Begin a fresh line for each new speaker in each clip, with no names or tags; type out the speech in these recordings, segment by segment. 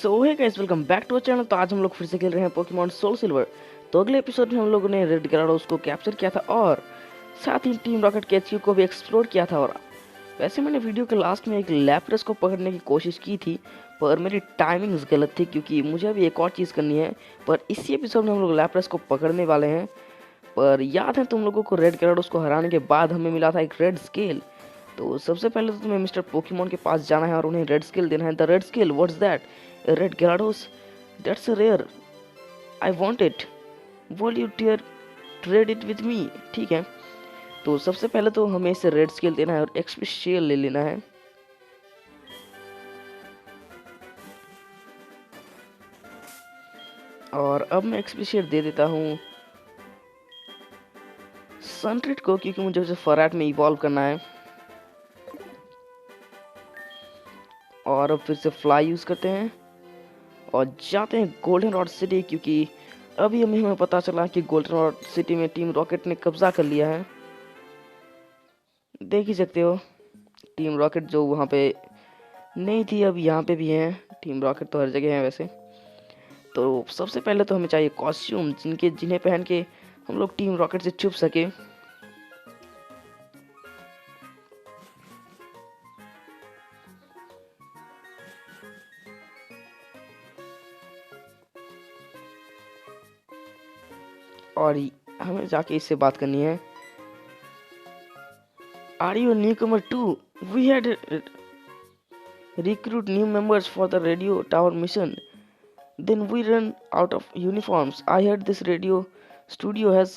So hey guys, welcome back to our channel. तो आज हम लोग फिर से खेल रहे हैं पोकेमॉन सोल सिल्वर। तो अगले एपिसोड में हम लोगों ने रेड gyarados को कैप्चर किया था और साथ ही टीम रॉकेट के HQ को भी एक्सप्लोर किया था। और वैसे मैंने वीडियो के लास्ट में एक लैपरस को पकड़ने की कोशिश की थी, पर मेरी टाइमिंग्स गलत थी क्योंकि मुझे अभी एक और चीज़ करनी है। पर इसी एपिसोड में हम लोग लैपरस को पकड़ने वाले हैं। पर याद है तुम लोगों को रेड gyarados को हराने के बाद हमें मिला था एक रेड स्केल। तो सबसे पहले तो तुम्हें मिस्टर पोकेमॉन के पास जाना है और उन्हें रेड स्केल देना है। The red scale, what's that? Red gyarados, that's a rare, I want it, will you trade it with me? ठीक है, तो सबसे पहले तो हमें इसे रेड स्केल देना है और एक्सपी शेल ले लेना है। और अब मैं एक्सपी शेल दे देता हूँ सनट्रीट को, क्योंकि मुझे उसे फराट में इवॉल्व करना है। और अब फिर से फ्लाई यूज करते हैं और जाते हैं गोल्डन रॉड सिटी, क्योंकि अभी हमें पता चला कि गोल्डन रॉड सिटी में टीम रॉकेट ने कब्जा कर लिया है। देख ही सकते हो, टीम रॉकेट जो वहाँ पे नहीं थी अब यहाँ पे भी है। टीम रॉकेट तो हर जगह है वैसे। तो सबसे पहले तो हमें चाहिए कॉस्ट्यूम जिन्हें पहन के हम लोग टीम रॉकेट से छुप सके। और हमें जाके इससे बात करनी है। Are you newcomer too? We had recruit new members for the radio tower mission. Then we run out of uniforms. I heard this radio studio has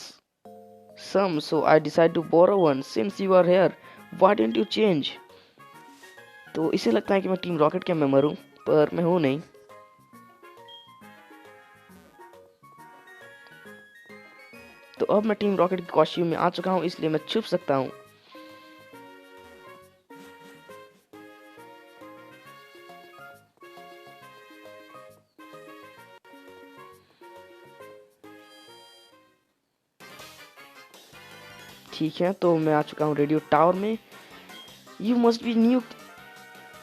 some, so I decided to borrow one. Since you are here, why didn't you change? तो इसे लगता है कि मैं team rocket का member हूँ, पर मैं हूँ नहीं। तो अब मैं टीम रॉकेट के कॉस्ट्यूम में आ चुका हूँ, इसलिए मैं छुप सकता हूँ। ठीक है, तो मैं आ चुका हूँ रेडियो टावर में। You must be new,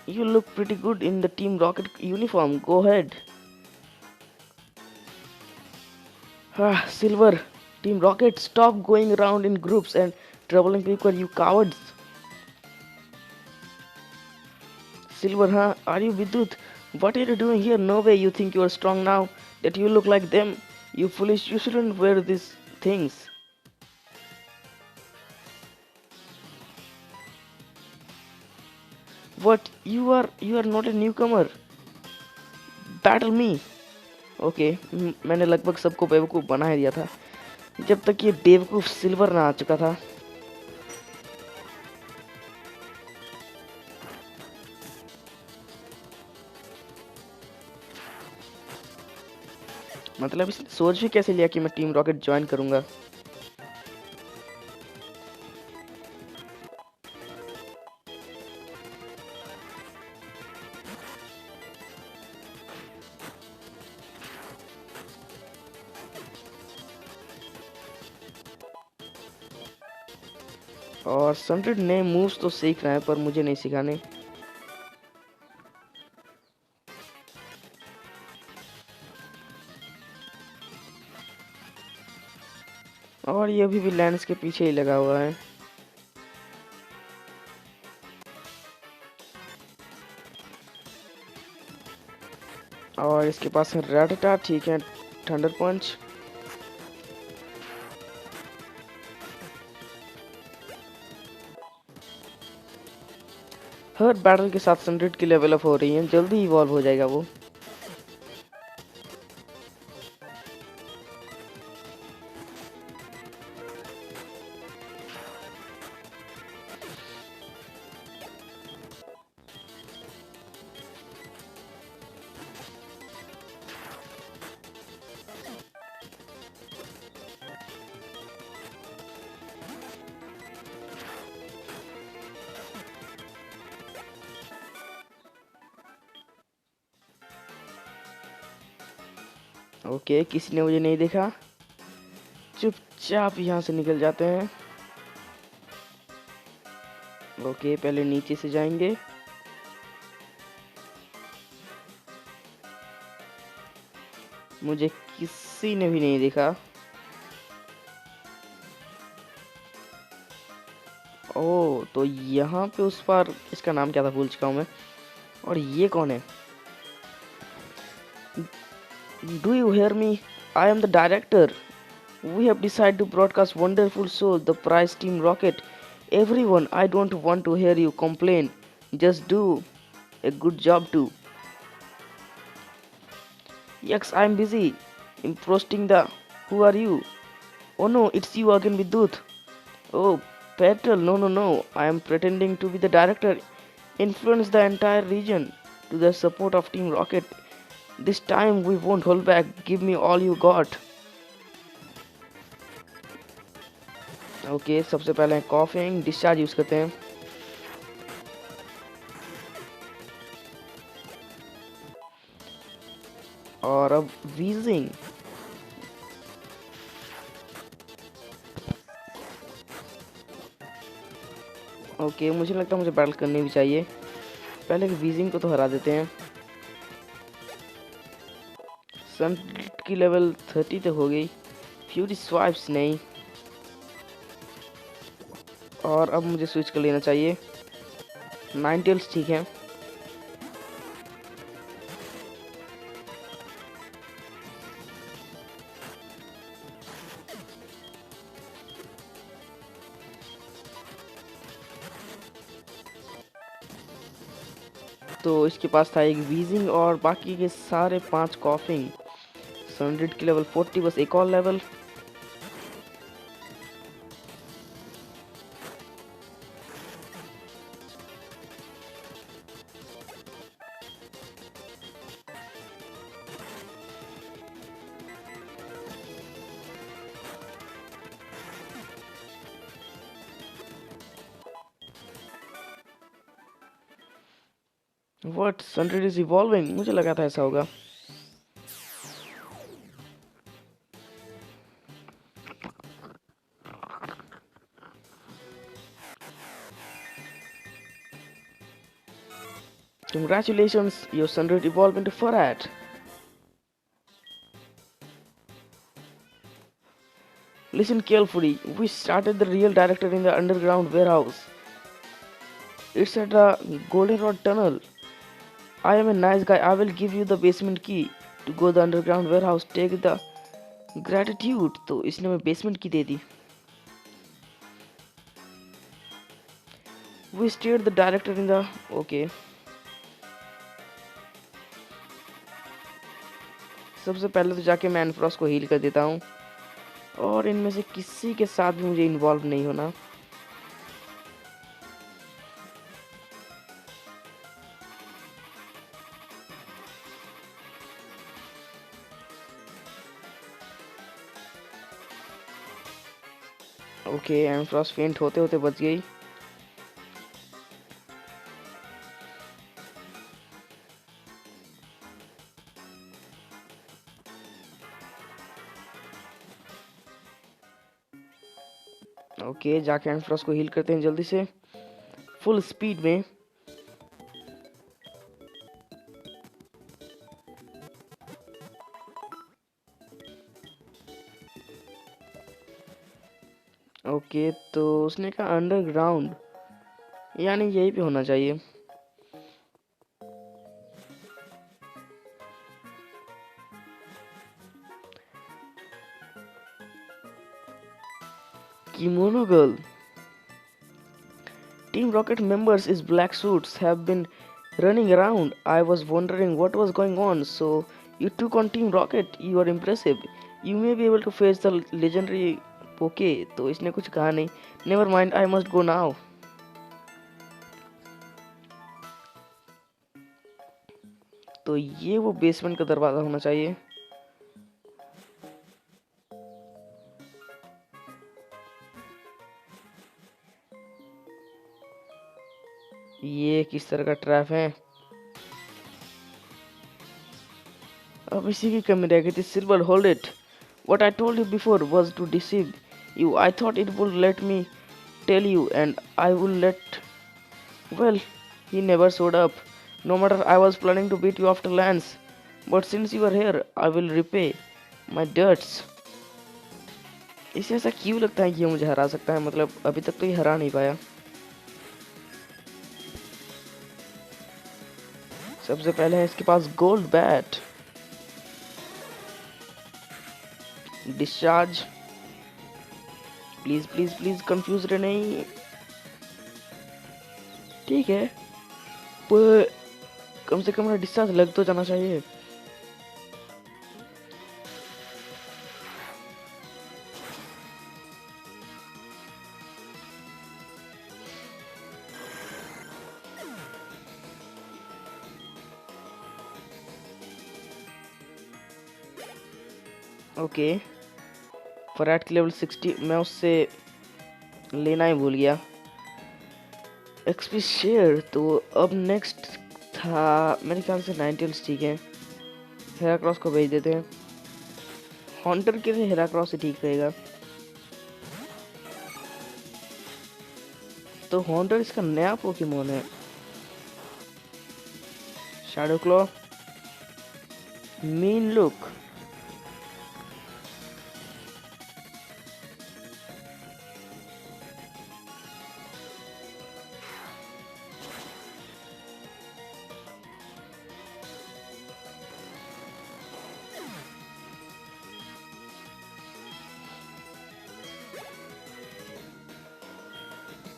you look pretty good in the team rocket uniform, go head. Silver, Team Rocket, stop going around in groups and troubling people, you cowards. Silver, huh? Are you Vidut? What are you doing here? No way you think you are strong now that you look like them. You foolish, you shouldn't wear these things. What? You are not a newcomer. Battle me. Okay, मैंने लगभग सबको बेवकूफ़ बना ही दिया था जब तक ये बेवकूफ़ सिल्वर ना आ चुका था। मतलब इसने सोच भी कैसे लिया कि मैं टीम रॉकेट ज्वाइन करूंगा। और सनट्रीट नए मूव्स तो सीख रहे हैं, पर मुझे नहीं सिखाने। और ये अभी भी लैंस के पीछे ही लगा हुआ है। और इसके पास है रैटटा, ठीक है, थंडर पंच। हर बैटल के साथ सनट्रीट की लेवल अप हो रही है, जल्दी इवॉल्व हो जाएगा वो। ओके, किसी ने मुझे नहीं देखा। चुपचाप यहाँ से निकल जाते हैं। ओके, पहले नीचे से जाएंगे। मुझे किसी ने भी नहीं देखा। ओ तो यहाँ पे उस पार इसका नाम क्या था भूल चुका हूँ मैं। और ये कौन है? Do you hear me? I am the director. We have decided to broadcast wonderful show, The Prize Team Rocket. Everyone, I don't want to hear you complain. Just do a good job too. Yes, I'm busy imposting the. Who are you? Oh no, it's you again with Dooth. Oh, Petrol, no. I am pretending to be the director. Influence the entire region to the support of Team Rocket. This time we won't hold back. Give me all you got. Okay सबसे पहले coughing discharge use करते हैं। और अब wheezing. Okay मुझे लगता है मुझे बैटल करनी भी चाहिए। पहले वीजिंग को तो हरा देते हैं। सन की लेवल 30 तक हो गई। फ्यूरी स्वाइप्स नहीं। और अब मुझे स्विच कर लेना चाहिए। नाइनटेल्स ठीक है। तो इसके पास था एक वीजिंग और बाकी के सारे 5 कॉफिंग। सनरेड की लेवल 40 बस एक और लेवल। व्हाट सनरेड इज इवॉल्विंग, मुझे लगा था ऐसा होगा। Congratulations, your Sunred evolved into Farad. Listen carefully, we started the real director in the underground warehouse. It's at the Goldenrod Tunnel. I am a nice guy, I will give you the basement key to go the underground warehouse. Take the gratitude. तो इसने हमें basement की दे दी। We steered the director in the okay. सबसे पहले तो जाके मैं एनफ्रॉस को हील कर देता हूँ। और इनमें से किसी के साथ भी मुझे इन्वॉल्व नहीं होना। ओके एनफ्रॉस फेंट होते होते बच गई। ओके जाके एनफ्रॉस को हील करते हैं जल्दी से फुल स्पीड में। ओके तो उसने कहा अंडरग्राउंड, यानी यहीं पे होना चाहिए। Kimono girl. Team Rocket members in black suits have been running around. I was wondering what was going on. So you took on Team Rocket. You are impressive. You may be able to face the legendary Poke. तो इसने कुछ कहा नहीं। Never mind, I must go now. तो ये वो basement का दरवाजा होना चाहिए। ये किस तरह का ट्रैप है? अब इसी की कमी रह गई थी। Silver, hold it. What I told you before was to deceive you. I thought it would let me tell you and I would let. Well, he never showed up. No matter, I was planning to beat you after Lance. But since you are here I will repay my debts. इसे ऐसा क्यों लगता है कि ये मुझे हरा सकता है? मतलब अभी तक तो ये हरा नहीं पाया। सबसे पहले है इसके पास Golbat, discharge. Please please please confuse रहे नहीं। ठीक है, पर कम से कम डिस्चार्ज लग तो जाना चाहिए। ओके, फरैट की लेवल 60 मैं उससे लेना ही भूल गया। XP share. तो अब नेक्स्ट था मेरे ख्याल से नाइनटेल्स। ठीक है, हेराक्रॉस को भेज देते हैं। हॉन्टर के लिए हेराक्रॉस ही ठीक रहेगा। तो हॉन्टर इसका नया पोकेमोन है। Shadow claw, mean look.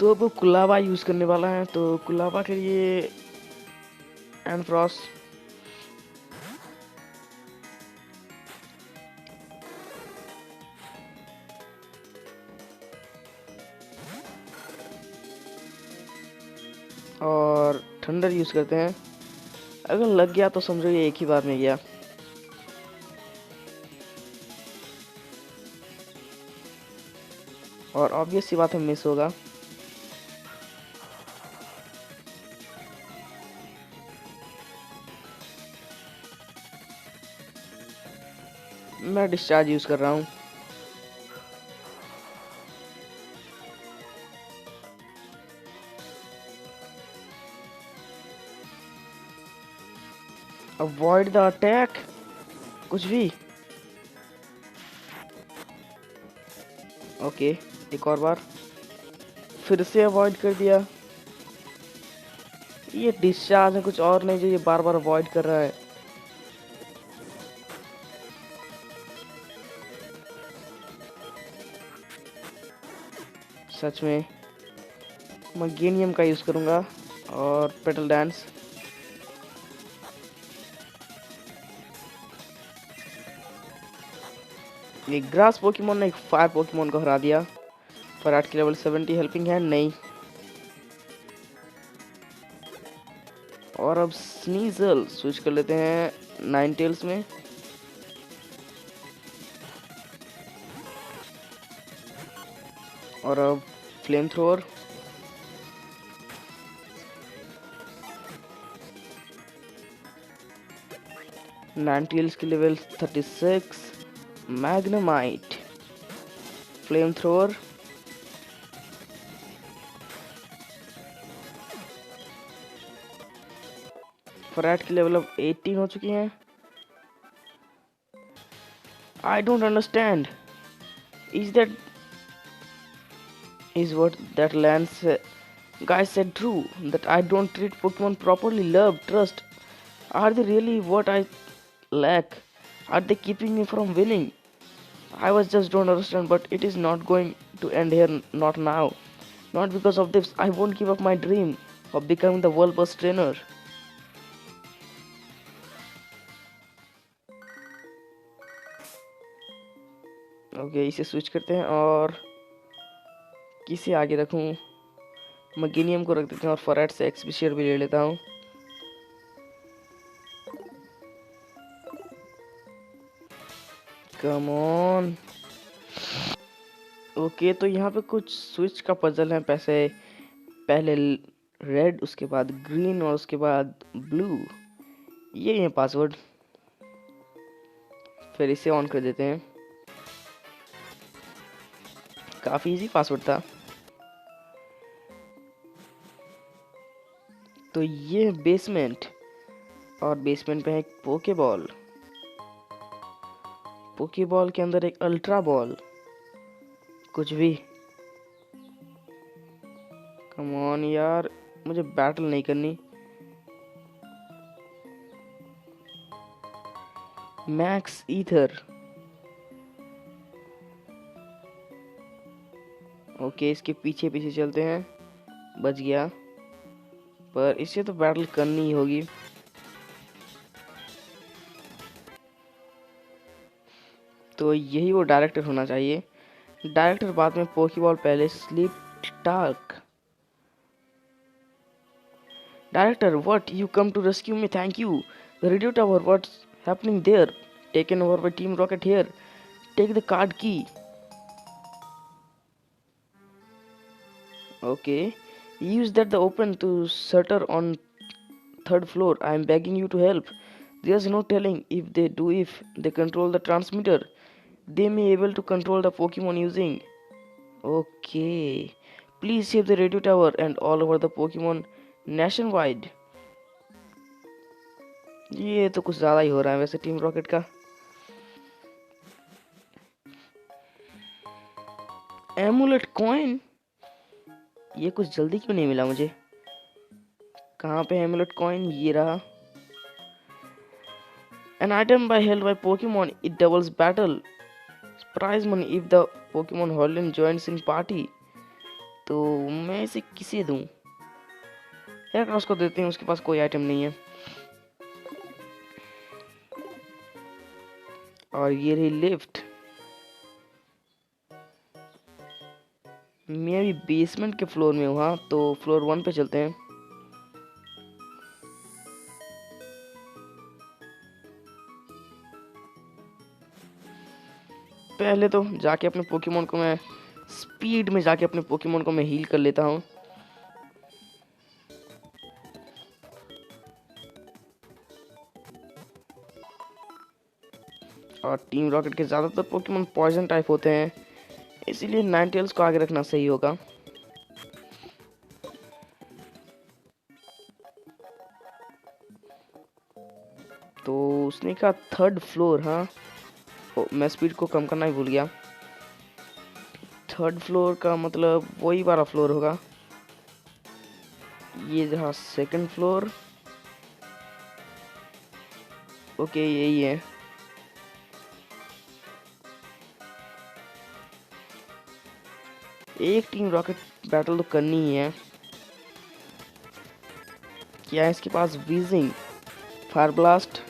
तो अब वो कुलावा यूज करने वाला है। तो कुलावा के लिए एनफ्रॉस, और थंडर यूज करते हैं। अगर लग गया तो समझो ये एक ही बार में गया। और ऑब्वियस सी बात है मिस होगा। मैं डिस्चार्ज यूज कर रहा हूँ। अवॉइड द अटैक, कुछ भी। ओके, एक और बार फिर से अवॉइड कर दिया। ये डिस्चार्ज है, कुछ और नहीं जो ये बार बार अवॉइड कर रहा है। सच में मैं गेनियम का यूज करूंगा और पेटल डांस। एक ग्रास पोकेमोन ने एक फायर पोकेमोन को हरा दिया। फराट की लेवल 70 हेल्पिंग हैंड नहीं। और अब स्नीजल स्विच कर लेते हैं नाइनटेल्स में। और अब फ्लेम थ्रोअर। नाइनटेल्स की लेवल 36। Magnemite, flamethrower. फराट की लेवल अब 18 हो चुकी हैं। I don't understand. Is that is what that Lance guy said true, that I don't treat Pokemon properly? Love, trust, are they really what I lack? Are they keeping me from winning? I was just don't understand, but it is not going to end here, not now. Not because of this, I won't give up my dream of becoming the world best trainer. Okay, इसे switch करते हैं और किसे आगे रखूं? मगेनियम को रख देते हैं और फरेट से एक्सपिशियर भी ले लेता हूँ। Come on. ओके, तो यहाँ पे कुछ स्विच का पजल है। पहले रेड, उसके बाद ग्रीन और उसके बाद ब्लू। ये है पासवर्ड। फिर इसे ऑन कर देते हैं। काफी इजी पासवर्ड था। तो ये बेसमेंट, और बेसमेंट पे है एक पोकेबॉल। पोकेबॉल के अंदर एक अल्ट्रा बॉल। कुछ भी। कम ऑन यार, मुझे बैटल नहीं करनी। Max ether. ओके, इसके पीछे पीछे चलते हैं। बच गया, पर इसे तो बैटल करनी ही होगी। तो यही वो डायरेक्टर होना चाहिए। डायरेक्टर बाद में पोकेबॉल, पहले sleep talk. Director, what, you come to rescue me, thank you. The radio tower, what's happening there? Taken over by Team Rocket here, take the card key. Okay, use that the open to shutter on third floor. I am begging you to help. There's no telling if they do, if they control the transmitter. They may able to control the Pokemon using. Okay. Please save the radio tower and all over the Pokemon nationwide. ये तो कुछ ज़्यादा ही हो रहा है वैसे team rocket का। Emulate coin, ये कुछ जल्दी क्यों नहीं मिला मुझे? कहाँ पे है एमुलेट कॉइन? ये रहा। An item by held by Pokemon, it doubles battle. Prize money if the Pokemon Holland joins in party. तो मैं इसे किसे दूं? हेराक्रोस को देते हैं, उसके पास कोई आइटम नहीं है। और ये रही लिफ्ट। मैं अभी बेसमेंट के फ्लोर में हूँ, हाँ, तो फ्लोर 1 पे चलते हैं। पहले तो जाके अपने पोकेमोन को मैं स्पीड में जाके अपने पोकेमोन को मैं हील कर लेता हूँ। और टीम रॉकेट के ज़्यादातर पोकेमोन पॉइजन टाइप होते हैं, इसीलिए नाइनटेल्स को आगे रखना सही होगा। तो उसने कहा थर्ड फ्लोर, हाँ। मैं स्पीड को कम करना ही भूल गया। थर्ड फ्लोर का मतलब वही वाला फ्लोर होगा, ये जहाँ सेकंड फ्लोर। ओके, यही है। एक टीम रॉकेट बैटल तो करनी ही है। क्या है इसके पास? Wheezing, fire blast.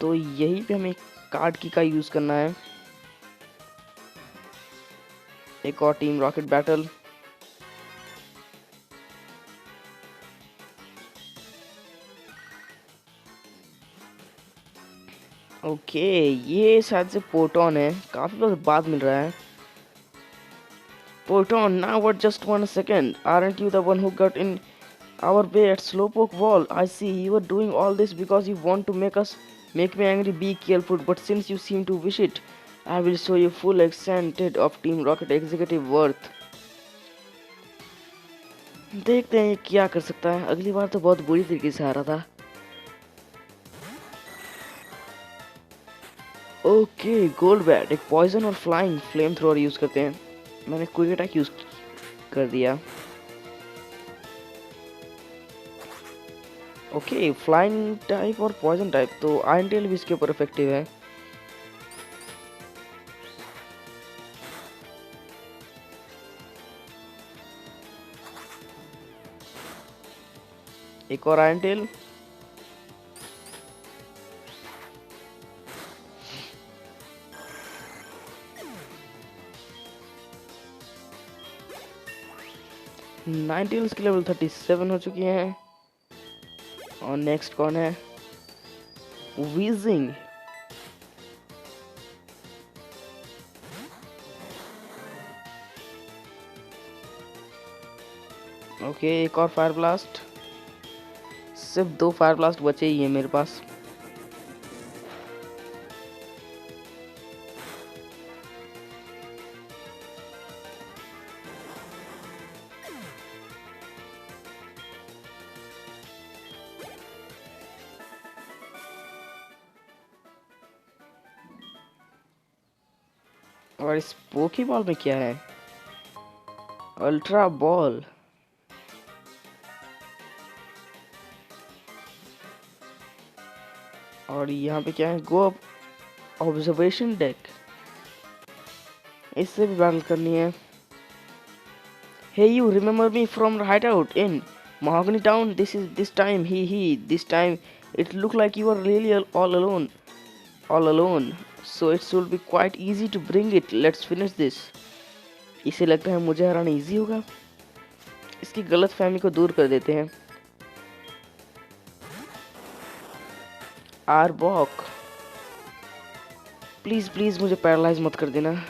तो यही पे हमें कार्ड की का यूज करना है। एक और टीम रॉकेट बैटल। ओके, ये शायद से पोटॉन है, काफी लोग बाद मिल रहा है। पोटॉन, now what, just 1 second, aren't you the one who got in our way at Slowpoke Wall? I see you are doing all this because you want to make me angry. Be careful, but since you seem to wish it, I will show you full extent of Team Rocket Executive worth. देखते हैं ये क्या कर सकता है। अगली बार तो बहुत बुरी तरीके से हारा था। ओके, गोल्ड बैट, एक पॉइजन और फ्लाइंग फ्लेम थ्रोअर यूज करते हैं। मैंने क्विक अटैक यूज कर दिया। ओके, फ्लाइंग टाइप और पॉइजन टाइप, तो आयरन टेल भी इसके ऊपर इफेक्टिव है। एक और आयरन टेल। नाइनटेल्स की लेवल 37 हो चुकी हैं। और नेक्स्ट कौन है? वीजिंग। ओके, एक और फायर ब्लास्ट। सिर्फ 2 फायर ब्लास्ट बचे ही हैं मेरे पास। और इस पोकेबॉल में क्या है? Ultra ball. और यहाँ पे क्या है? गो ऑब्जर्वेशन डेक। इससे भी बैटल करनी है। Hey, you remember me from the hideout in Mahogany Town? This time this time it looked like you were really all alone. So it should be quite easy to bring it. Let's finish this. इसे लगता है मुझे हराना easy होगा। इसकी गलत फहमी को दूर कर देते हैं। आरबॉक, प्लीज प्लीज मुझे पैरालाइज मत कर देना।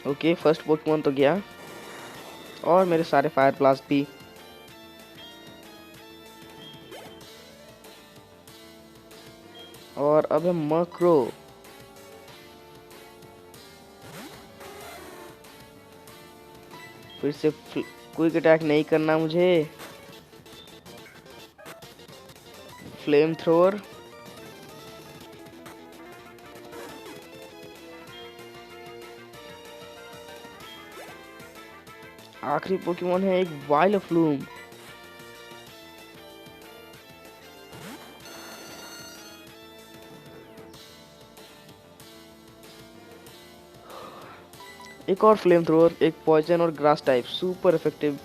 ओके, फर्स्ट पोकेमॉन तो गया और मेरे सारे फायर ब्लास्ट भी। और अब है मक्रो। फिर से क्विक अटैक नहीं करना मुझे। Flame thrower. आखिरी पोकेमॉन है एक वाइलफ्लूम। एक और फ्लेम थ्रोअर, एक पॉइजन और ग्रास टाइप, सुपर इफेक्टिव।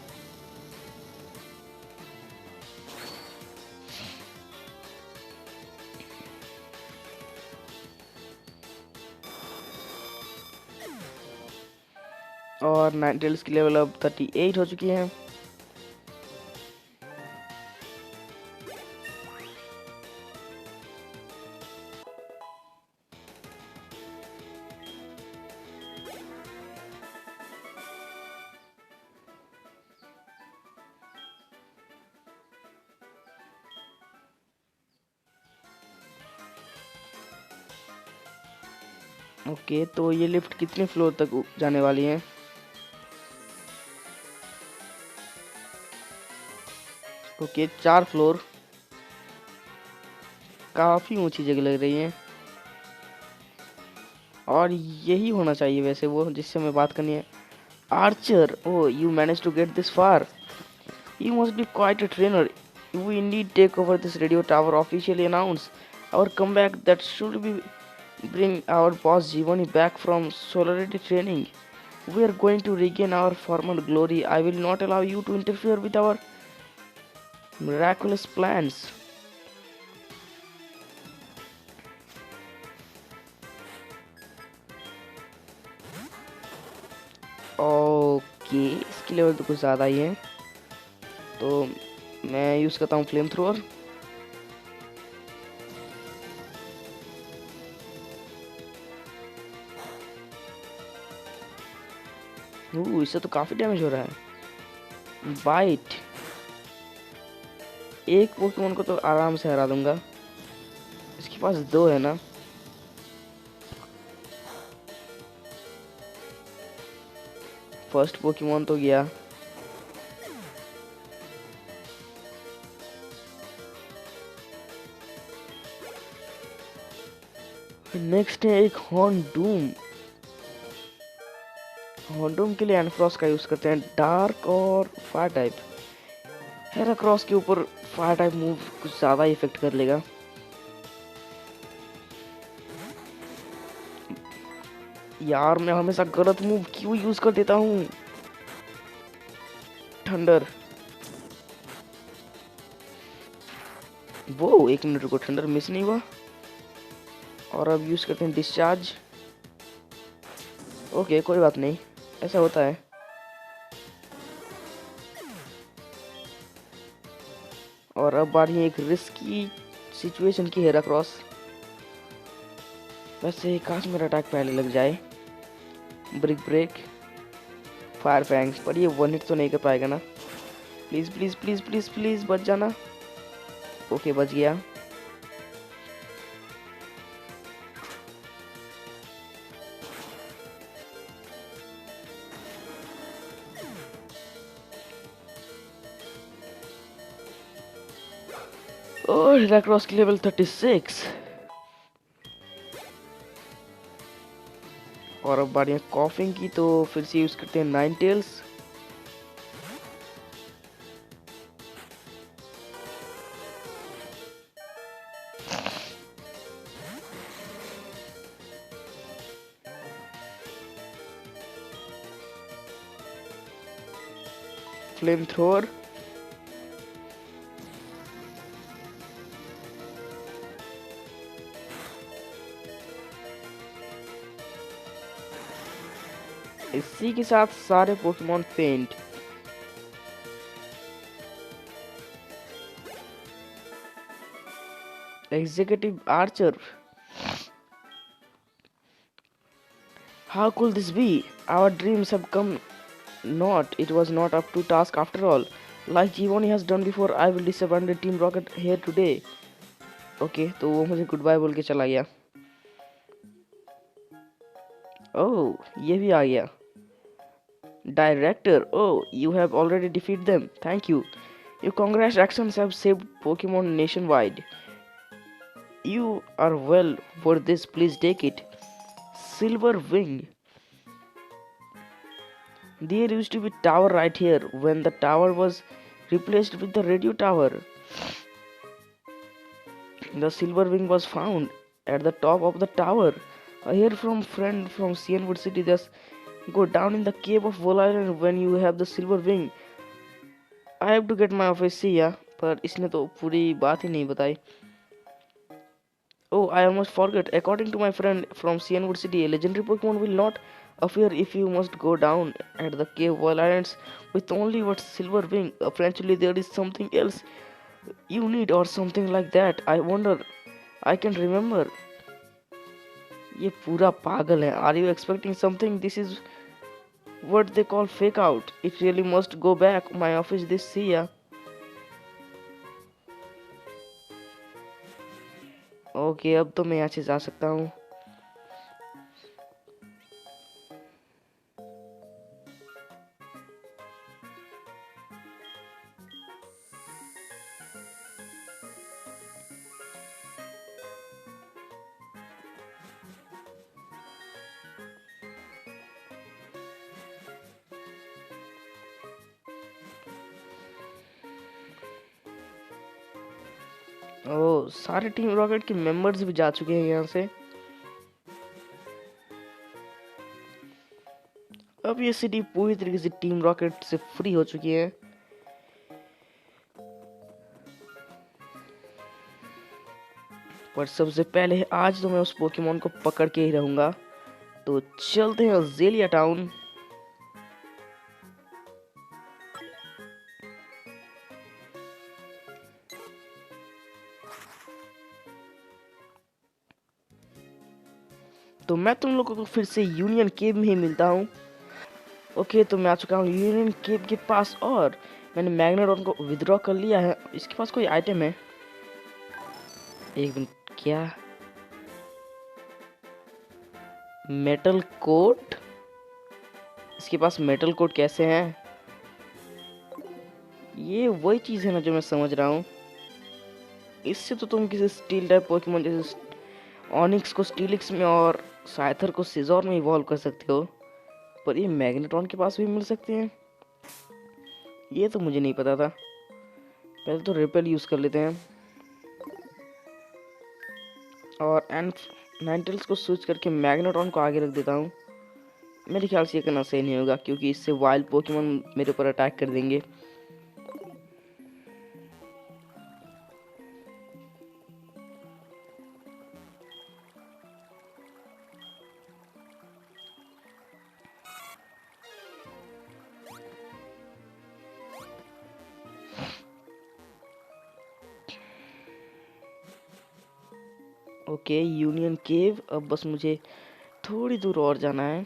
और नाइनटेल्स की लेवल अब 38 हो चुकी है। ओके, तो ये लिफ्ट कितने फ्लोर तक जाने वाली है? Okay, 4 floor. काफी ऊंची जगह लग रही है। और यही होना चाहिए वैसे वो जिससे हमें बात करनी है। Archer, oh you manage to get this far. You must be quite a trainer. We indeed take over this radio tower, officially announce our comeback that should be bring our boss Jivani back from solidarity training. We are going to regain our former glory. I will not allow you to interfere with our miraculous plans. Okay, इसकी level तो कुछ ज़्यादा ही है, तो मैं use करता हूँ flame thrower. इससे तो काफ़ी डैमेज हो रहा है। बाइट, एक पोकेमॉन को तो आराम से हरा दूंगा। इसके पास 2 है ना। फर्स्ट पोकेमॉन तो गया। नेक्स्ट है एक हॉर्नडूम। हॉर्नडूम के लिए एनफ्रॉस्ट का यूज करते हैं, डार्क और फायर टाइप। हेराक्रॉस के ऊपर फायर टाइप मूव कुछ ज्यादा इफेक्ट कर लेगा। यार मैं हमेशा गलत मूव क्यों यूज कर देता हूँ। थंडर, वो 1 मिनट को थंडर मिस नहीं हुआ। और अब यूज करते हैं डिस्चार्ज। ओके, कोई बात नहीं, ऐसा होता है। और अब बारी है एक रिस्की सिचुएशन की, हेराक्रॉस। वैसे काश मेरा अटैक पहले लग जाए। ब्रिक ब्रेक, फायर फैंग्स, पर ये 1 हिट तो नहीं कर पाएगा ना। Please please please please please बच जाना। ओके, बच गया। ओह हेराक्रोस की लेवल 36। और अब बारी है कॉफिंग की, तो फिर से यूज करते हैं नाइन टेल्स। Flame thrower. इसी के साथ सारे पोकेमॉन फेंट। Executive Archer. How could this be? Our dreams have come not. It was not up to task after all. Like Giovanni has done before, I will disabandon Team Rocket here today. Okay, तो वो मुझे good bye बोल के चला गया। ओह ये भी आ गया। Director, oh, you have already defeated them. Thank you. Your congrats actions have saved Pokemon nationwide. You are well for this. Please take it. Silver Wing. There used to be a tower right here when the tower was replaced with the radio tower. The Silver Wing was found at the top of the tower. I hear from friend from Cianwood City. Just go down in the cave of Vol Island when you have the Silver Wing. I have to get my office see ya. पर इसने तो पूरी बात ही नहीं बताई। Oh, I almost forgot. According to my friend from Cianwood City, a legendary Pokemon will not appear if you must go down at the cave Wild Islands with only what Silver Wing. Apparently, there is something else you need or something like that. I wonder. I can remember. ये पूरा पागल है। Are you expecting something? This is what they call fake out. It really must go back. My office this see ya. Okay अब तो मैं यहाँ से जा सकता हूँ। ओ सारे टीम रॉकेट के मेंबर्स भी जा चुके हैं यहाँ से। अब ये सिटी पूरी तरीके से टीम रॉकेट से फ्री हो चुकी है। पर सबसे पहले आज तो मैं उस पोकेमोन को पकड़ के ही रहूंगा। तो चलते हैं जेलिया टाउन। तो मैं तुम लोगों को फिर से यूनियन केव में ही मिलता हूँ। ओके तो मैं आ चुका हूँ यूनियन केव के पास और मैंने मैग्नेटॉन को विथड्रॉ कर लिया है। इसके पास कोई आइटम है? एक मिनट, क्या मेटल कोट? इसके पास मेटल कोट कैसे है? ये वही चीज है ना जो मैं समझ रहा हूँ। इससे तो तुम किसी स्टील टाइप पोकेमोन जैसे ऑनिक्स को स्टीलिक्स में और साइथर को सिजोर में इवॉल्व कर सकते हो। पर ये मैग्नेट्रॉन के पास भी मिल सकते हैं, ये तो मुझे नहीं पता था। पहले तो रिपेल यूज कर लेते हैं और एंड नाइनटेल्स को स्विच करके मैग्नेट्रॉन को आगे रख देता हूँ। मेरे ख्याल से ये करना सही नहीं होगा क्योंकि इससे वाइल्ड पोकेमोन मेरे ऊपर अटैक कर देंगे। ओके यूनियन केव, अब बस मुझे थोड़ी दूर और जाना है।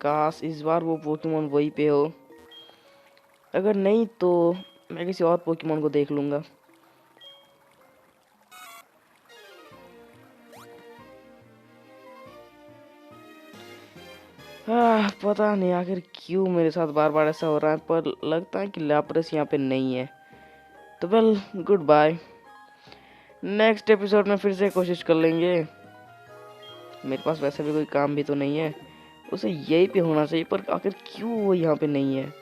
काश इस बार वो पोकेमोन वहीं पे हो। अगर नहीं तो मैं किसी और पोकेमोन को देख लूँगा। पता नहीं आखिर क्यों मेरे साथ बार बार ऐसा हो रहा है, पर लगता है कि लैपरस यहाँ पे नहीं है। तो well, good bye. Next episode में फिर से कोशिश कर लेंगे। मेरे पास वैसे भी कोई काम भी तो नहीं है, उसे यहीं पे होना चाहिए, पर आखिर क्यों वो यहाँ पे नहीं है।